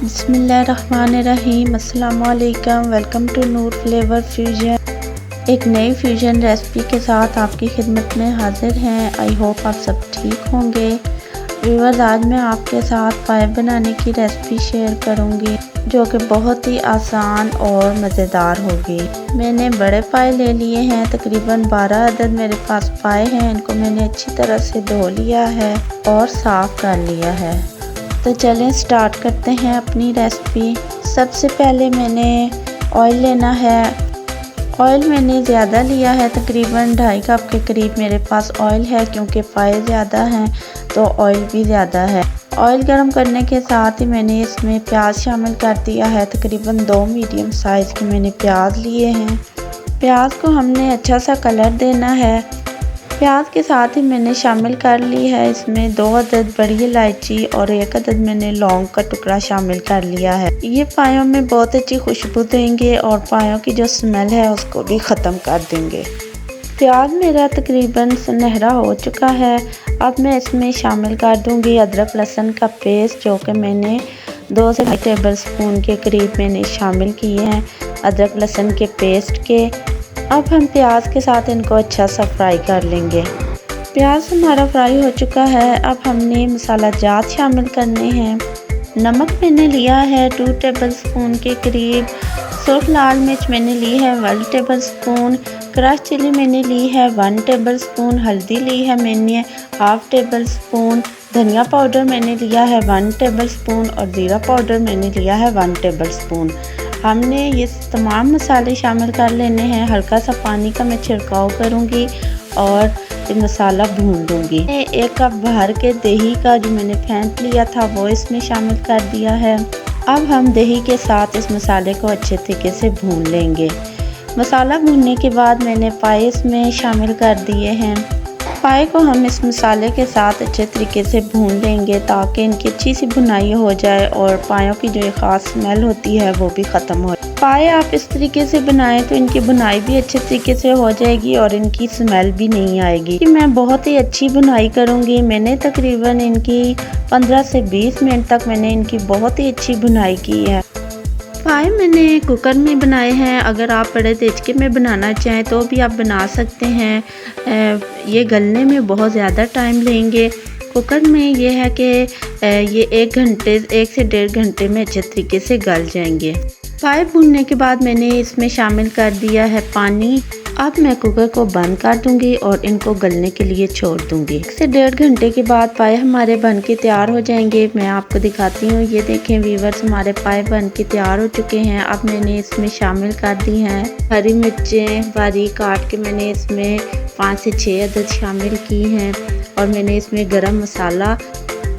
बिस्मिल्लाहिर्रहमानिर्रहीम। अस्सलामुअलैकुम। Welcome to Noor flavour fusion. एक नई फ्यूजन रेसिपी के साथ आपकी खिदमत में हाजिर हैं। आई होप आप सब ठीक होंगे। व्यूअर्स, आज मैं आपके साथ पाए बनाने की रेसिपी शेयर करूंगी जो कि बहुत ही आसान और मज़ेदार होगी। मैंने बड़े पाए ले लिए हैं, तकरीबन 12 अदद मेरे पास पाए हैं। इनको मैंने अच्छी तरह से धो लिया है और साफ़ कर लिया है। तो चलें स्टार्ट करते हैं अपनी रेसिपी। सबसे पहले मैंने ऑयल लेना है। ऑयल मैंने ज़्यादा लिया है, तकरीबन 2.5 कप के करीब मेरे पास ऑयल है, क्योंकि पाए ज़्यादा हैं तो ऑयल भी ज़्यादा है। ऑयल गर्म करने के साथ ही मैंने इसमें प्याज शामिल कर दिया है। तकरीबन 2 मीडियम साइज़ के मैंने प्याज लिए हैं। प्याज को हमने अच्छा सा कलर देना है। प्याज के साथ ही मैंने शामिल कर ली है इसमें 2 अदद बड़ी इलायची और 1 अदद मैंने लौंग का टुकड़ा शामिल कर लिया है। ये पायों में बहुत अच्छी खुशबू देंगे और पायों की जो स्मेल है उसको भी ख़त्म कर देंगे। प्याज मेरा तकरीबन सुनहरा हो चुका है। अब मैं इसमें शामिल कर दूंगी अदरक लहसुन का पेस्ट, जो कि मैंने 2 से 2.5 टेबल स्पून के करीब मैंने शामिल किए हैं अदरक लहसुन के पेस्ट के। अब हम प्याज के साथ इनको अच्छा सा फ्राई कर लेंगे। प्याज हमारा फ्राई हो चुका है। अब हमने मसाला जात शामिल करने हैं। नमक मैंने लिया है 2 टेबल स्पून के करीब। सुर्ख लाल मिर्च मैंने ली है 1 टेबल स्पून। क्रश चिली मैंने ली है 1 टेबल स्पून। हल्दी ली है मैंने 1/2 टेबल स्पून। धनिया पाउडर मैंने लिया है 1 टेबल स्पून और ज़ीरा पाउडर मैंने लिया है 1 टेबल स्पून। हमने ये तमाम मसाले शामिल कर लेने हैं। हल्का सा पानी का मैं छिड़काव करूँगी और ये मसाला भून दूँगी। 1 कप भर के दही का जो मैंने फेंट लिया था वो इसमें शामिल कर दिया है। अब हम दही के साथ इस मसाले को अच्छे तरीके से भून लेंगे। मसाला भूनने के बाद मैंने पाए इसमें शामिल कर दिए हैं। पाए को हम इस मसाले के साथ अच्छे तरीके से भून लेंगे ताकि इनकी अच्छी सी भुनाई हो जाए और पायों की जो ख़ास स्मेल होती है वो भी ख़त्म हो। पाए आप इस तरीके से बनाएं तो इनकी बुनाई भी अच्छे तरीके से हो जाएगी और इनकी स्मेल भी नहीं आएगी। मैं बहुत ही अच्छी बुनाई करूँगी। मैंने तकरीबन इनकी 15 से 20 मिनट तक मैंने इनकी बहुत ही अच्छी बुनाई की है। पाए मैंने कुकर में बनाए हैं। अगर आप बड़े देचके में बनाना चाहें तो भी आप बना सकते हैं। ये गलने में बहुत ज़्यादा टाइम लेंगे। कुकर में ये है कि ये 1 से 1.5 घंटे में अच्छे तरीके से गल जाएंगे। पाए भूनने के बाद मैंने इसमें शामिल कर दिया है पानी। अब मैं कुकर को बंद कर दूंगी और इनको गलने के लिए छोड़ दूंगी। 1 से 1.5 घंटे के बाद पाए हमारे बन के तैयार हो जाएंगे। मैं आपको दिखाती हूँ। ये देखें व्यूअर्स, हमारे पाए बन के तैयार हो चुके हैं। अब मैंने इसमें शामिल कर दी हैं हरी मिर्चें बारीक काट के मैंने इसमें 5 से 6 अदद शामिल की हैं और मैंने इसमें गरम मसाला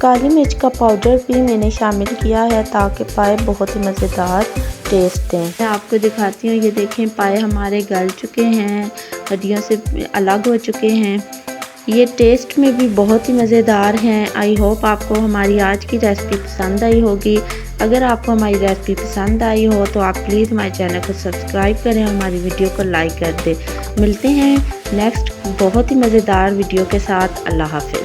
काली मिर्च का पाउडर भी मैंने शामिल किया है ताकि पाए बहुत ही मज़ेदार टेस्ट दें। मैं आपको दिखाती हूँ। ये देखें पाए हमारे गल चुके हैं, हड्डियों से अलग हो चुके हैं। ये टेस्ट में भी बहुत ही मज़ेदार हैं। आई होप आपको हमारी आज की रेसिपी पसंद आई होगी। अगर आपको हमारी रेसिपी पसंद आई हो तो आप प्लीज़ हमारे चैनल को सब्सक्राइब करें, हमारी वीडियो को लाइक कर दें। मिलते हैं नेक्स्ट बहुत ही मज़ेदार वीडियो के साथ। अल्लाह हाफ़िज़।